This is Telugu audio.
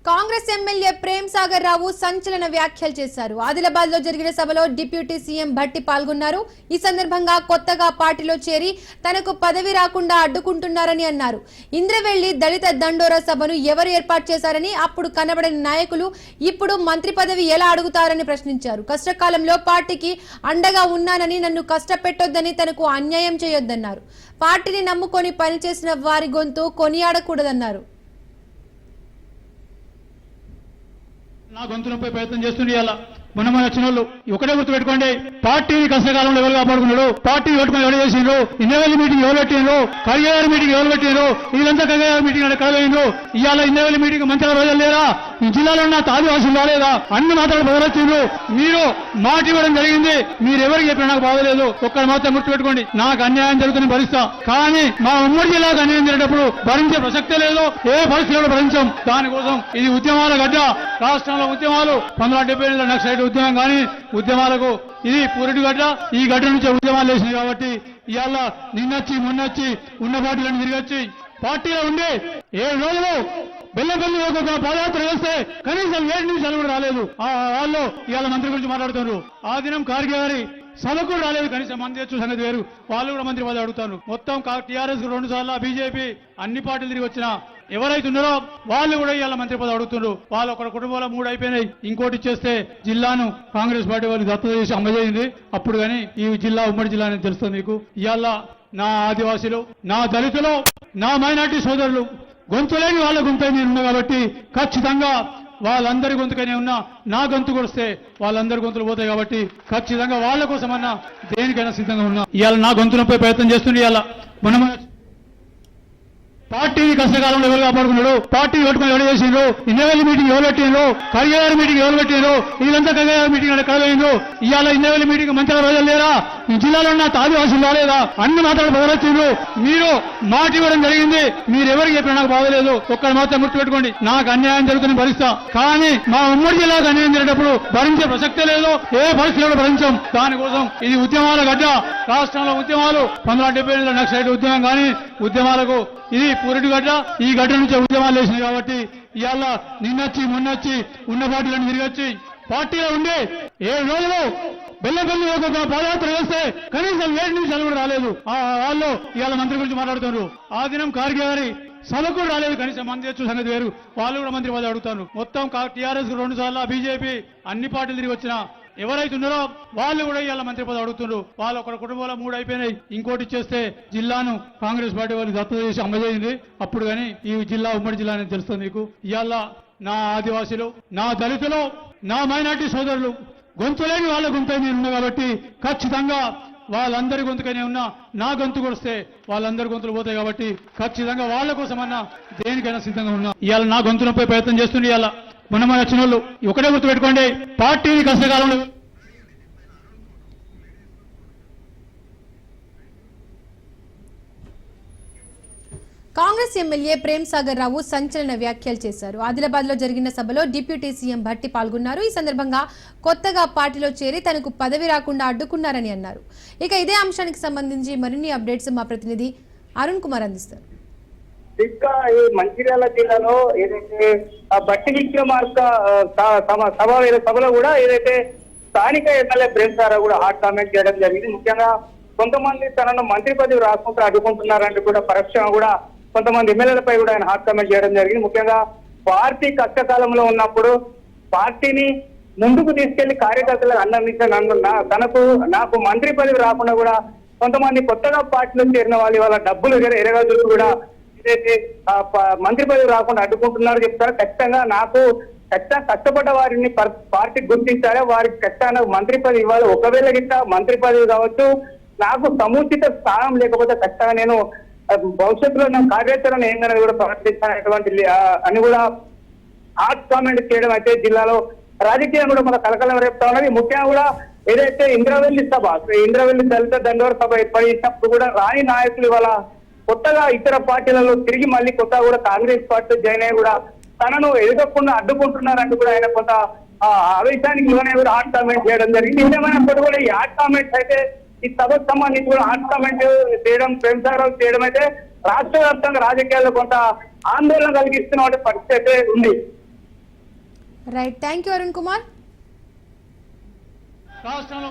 కాంగ్రెస్ ఎమ్మెల్యే ప్రేమ్ సాగర్ రావు సంచలన వ్యాఖ్యలు చేశారు. ఆదిలాబాద్ లో జరిగిన సభలో డిప్యూటీ సీఎం భట్టి పాల్గొన్నారు. ఈ సందర్భంగా కొత్తగా పార్టీలో చేరి తనకు పదవి రాకుండా అడ్డుకుంటున్నారని అన్నారు. ఇంద్రవెల్లి దళిత దండోరా సభను ఎవరు ఏర్పాటు చేశారని, అప్పుడు కనబడని నాయకులు ఇప్పుడు మంత్రి పదవి ఎలా అడుగుతారని ప్రశ్నించారు. కష్టకాలంలో పార్టీకి అండగా ఉన్నానని, నన్ను కష్టపెట్టొద్దని, తనకు అన్యాయం చేయొద్దన్నారు. పార్టీని నమ్ముకొని పనిచేసిన వారి గొంతు కొనియాడకూడదన్నారు. నా గొంతు నొప్పి ప్రయత్నం చేస్తుండే అలా మన వచ్చిన వాళ్ళు ఒకటే గుర్తుపెట్టుకోండి, పార్టీని కష్టకాలంలో ఎవరు కాపాడుకున్నాడు, పార్టీ పెట్టుకుని ఎవరు చేసిండ్రు, ఇంద్రవెల్లి మీటింగ్ ఎవరు పెట్టిండ్రు, కరిగారి మీటింగ్ ఎవరు పెట్టిండ్రు, వీళ్ళంతా కరిగారి మీటింగ్ ఎక్కడ పోయిండ్రు, ఇవాళ ఇంద్రవెల్లి మీటింగ్ మంచిగా రోజులు లేరా, ఈ జిల్లాలో ఉన్న ఆదివాసులు రాలేదా, అన్ని మాట్లాడి బదలొచ్చిండ్రు. మీరు మాట ఇవ్వడం జరిగింది, మీరు ఎవరికి చెప్పినా నాకు బాధలేదు, ఒక్కరు మాత్రం గుర్తుపెట్టుకోండి, నాకు అన్యాయం జరుగుతున్న భరిస్తా, కానీ మా ఉమ్మడి జిల్లాకు అన్యాయం జరిగేటప్పుడు భరించే ప్రసక్తే లేదు, ఏ పరిస్థితుల్లో భరించాం. దానికోసం ఇది ఉద్యమాల గడ్డ, రాష్ట్రంలో ఉద్యమాలు 1970 నక్సలైట్ ఉద్యమం కానీ ఉద్యమాలకు ఇది పూరటి గడ్డ. ఈ గడ్డ నుంచి ఉద్యమాలు వేసినాయి కాబట్టి ఇవాళ నిన్నొచ్చి మొన్నొచ్చి ఉన్న పార్టీలను తిరిగొచ్చి పార్టీలో ఉండి 7 రోజులు బెల్లపల్లి ఒక పాదయాత్ర వేస్తే కనీసం 7 నిమిషాలు కూడా రాలేదు. వాళ్ళు ఇవాళ మంత్రి గురించి మాట్లాడుతున్నారు. ఆ దినం ఖార్గే గారి సభకు కూడా రాలేదు, కనీసం మంది తెచ్చు సంగతి వేరు, వాళ్ళు కూడా మంత్రి పదవి అడుగుతారు. మొత్తం టీఆర్ఎస్ 2 సార్లు, బీజేపీ అన్ని పార్టీలు తిరిగి వచ్చినా ఎవరైతే ఉన్నారో వాళ్ళు కూడా ఇవాళ మంత్రి పదవి అడుగుతున్నారు. వాళ్ళు ఒక కుటుంబంలో 3 అయిపోయినాయి, ఇంకోటి ఇచ్చేస్తే జిల్లాను కాంగ్రెస్ పార్టీ వాళ్ళు దత్తత చేసి అమ్మజేయింది. అప్పుడు కానీ ఈ జిల్లా ఉమ్మడి జిల్లా అని తెలుస్తుంది మీకు. ఇవాళ నా ఆదివాసీలు, నా దళితులు, నా మైనార్టీ సోదరులు గొంతులేని వాళ్ళ గొంతు నేను ఉన్నా కాబట్టి ఖచ్చితంగా వాళ్ళందరి గొంతుకనే ఉన్నా, నా గొంతు కొడిస్తే వాళ్ళందరి గొంతులు పోతాయి కాబట్టి ఖచ్చితంగా వాళ్ళ కోసమన్నా దేనికైనా సిద్ధంగా ఉన్నా. ఇవాళ నా గొంతు నొప్పి ప్రయత్నం చేస్తుండే ఇవాళ మన పార్టీని కష్టకాలంలో ఎవరు కాపాడుకున్నాడు, పార్టీ పెట్టుకుని ఎవరు చేసిండ్రు, ఇంద్రవెల్లి మీటింగ్ ఎవరు పెట్టిండ్రు, కరిగారి మీటింగ్ ఎవరు పెట్టిండ్రు, వీళ్ళంతా కరిగారి మీటింగ్ ఎక్కడ పోయిండ్రు, ఇవాళ ఇంద్రవెల్లి మీటింగ్ మంచిగా రోజులు లేరా, ఈ జిల్లాలో ఉన్న ఆదివాసులు రాలేదా, అన్ని మాట్లాడి బదలొచ్చిండ్రు. మీరు మాట ఇవ్వడం జరిగింది, మీరు ఎవరికి చెప్పినా నాకు బాధలేదు, ఒక్కరు మాత్రం గుర్తుపెట్టుకోండి, నాకు అన్యాయం జరుగుతున్న భరిస్తా, కానీ మా ఉమ్మడి జిల్లాకు అన్యాయం జరిగేటప్పుడు భరించే ప్రసక్తే లేదు, ఏ పరిస్థితుల్లో భరించాం. దానికోసం ఇది ఉద్యమాల గడ్డ, రాష్ట్రంలో ఉద్యమాలు 1970 నక్సలైట్ ఉద్యమం కానీ ఉద్యమాలకు ఇది పూరటి గడ్డ. ఈ గడ్డ నుంచి ఉద్యమాలు వేసినాయి కాబట్టి ఇవాళ నిన్నొచ్చి మొన్నొచ్చి ఉన్న పార్టీలను తిరిగొచ్చి పార్టీలో ఉండి 7 రోజులు బెల్లపల్లి ఒక పాదయాత్ర వేస్తే కనీసం 7 నిమిషాలు కూడా రాలేదు. వాళ్ళు ఇవాళ మంత్రి గురించి మాట్లాడుతున్నారు. ఆ దినం ఖార్గే గారి సభకు కూడా రాలేదు, కనీసం మంది తెచ్చు సంగతి వేరు, వాళ్ళు కూడా మంత్రి పదవి అడుగుతారు. మొత్తం టీఆర్ఎస్ 2 సార్లు, బీజేపీ అన్ని పార్టీలు తిరిగి వచ్చినా ఎవరైతే ఉన్నారో వాళ్ళు కూడా ఇవాళ మంత్రి పదవి అడుగుతున్నారు. వాళ్ళు ఒక కుటుంబంలో 3 అయిపోయినాయి, ఇంకోటి ఇచ్చేస్తే జిల్లాను కాంగ్రెస్ పార్టీ వాళ్ళు దత్తత చేసి అమ్మజేయింది. అప్పుడు కానీ ఈ జిల్లా ఉమ్మడి జిల్లా అని తెలుస్తుంది మీకు. ఇవాళ నా ఆదివాసీలు, నా దళితులు, నా మైనార్టీ సోదరులు గొంతులేని వాళ్ళ గొంతు నేను ఉన్నా కాబట్టి ఖచ్చితంగా వాళ్ళందరి గొంతుకనే ఉన్నా, నా గొంతు కొడిస్తే వాళ్ళందరి గొంతులు పోతాయి కాబట్టి ఖచ్చితంగా వాళ్ళ కోసమన్నా దేనికైనా సిద్ధంగా ఉన్నా. ఇవాళ నా గొంతు నొప్పి ప్రయత్నం చేస్తుండే ఇవాళ మన వచ్చిన వాళ్ళు ఒకటే గుర్తుపెట్టుకోండి, పార్టీని కష్టకాలంలో కాంగ్రెస్ ఎమ్మెల్యే ప్రేమ్ సాగర్ రావు సంచలన వ్యాఖ్యలు చేశారు. ఆదిలాబాద్ లో జరిగిన సభలో డిప్యూటీ సీఎం భట్టి పాల్గొన్నారు. ఈ సందర్భంగా కొత్తగా పార్టీలో చేరి తనకు పదవి రాకుండా అడ్డుకున్నారని అన్నారు. ఇక ఇదే అంశానికి సంబంధించి మరిన్ని అప్డేట్స్ మా ప్రతినిధి అరుణ్ కుమార్ అందిస్తారు. ఇంకా ఈ మంచిర్యాల జిల్లాలో ఏదైతే భట్టి విక్రమార్క సభలో కూడా ఏదైతే స్థానిక ఎమ్మెల్యే ప్రేమ్ సాగర్ కూడా హాట్ కామెంట్ చేయడం జరిగింది. ముఖ్యంగా కొంతమంది తనను మంత్రి పదవి రాకుండా అడ్డుకుంటున్నారంటూ కూడా పరోక్షంగా కూడా కొంతమంది ఎమ్మెల్యేలపై కూడా ఆయన హాట్ కామెంట్ చేయడం జరిగింది. ముఖ్యంగా పార్టీ కష్టకాలంలో ఉన్నప్పుడు పార్టీని ముందుకు తీసుకెళ్లి కార్యకర్తలకు అందించిన నాకు మంత్రి పదవి రాకుండా కూడా కొంతమంది కొత్తగా పార్టీలో చేరిన వాళ్ళు వాళ్ళ డబ్బులు ఎరగజు కూడా ఏదైతే మంత్రి పదవి రాకుండా అడ్డుకుంటున్నారో చెప్తారు. ఖచ్చితంగా కష్టపడ్డ వారిని పార్టీ గుర్తించాలి, వారికి ఖచ్చితంగా మంత్రి పదవి ఇవ్వాలి. ఒకవేళ గిట్ట మంత్రి పదవి కావచ్చు, నాకు సముచిత స్థానం లేకపోతే ఖచ్చితంగా నేను భవిష్యత్తులో నా కార్యాచరణ ఏంటనేది కూడా ప్రకటించాలనేటువంటి అని కూడా హాట్ కామెంట్ చేయడం అయితే జిల్లాలో రాజకీయం కూడా మన కలకలం రేపుతా ఉన్నది. ముఖ్యంగా కూడా ఏదైతే ఇంద్రవెల్లి దళిత దండోర సభ ఏర్పాటు చేసినప్పుడు కూడా రాని నాయకులు ఇవాళ కొత్తగా ఇతర పార్టీలలో తిరిగి మళ్ళీ కొత్తగా కూడా కాంగ్రెస్ పార్టీ జాయిన్ అయ్యి కూడా తనను ఎదగకుండా అడ్డుకుంటున్నారంటూ కూడా ఆయన కొంత ఆవేశానికి లోనే కూడా హాట్ కామెంట్ చేయడం జరిగింది. ఏమైనప్పుడు కూడా ఈ హాట్ కామెంట్స్ అయితే ఈ సభకు సంబంధించి కూడా హాట్ కామెంట్ చేయడం, ప్రేమ్ సాగర్ చేయడం అయితే రాష్ట్ర వ్యాప్తంగా రాజకీయాల్లో కొంత ఆందోళన కలిగిస్తున్న పరిస్థితి అయితే ఉంది. Right, thank you Arun Kumar. రాష్ట్రంలో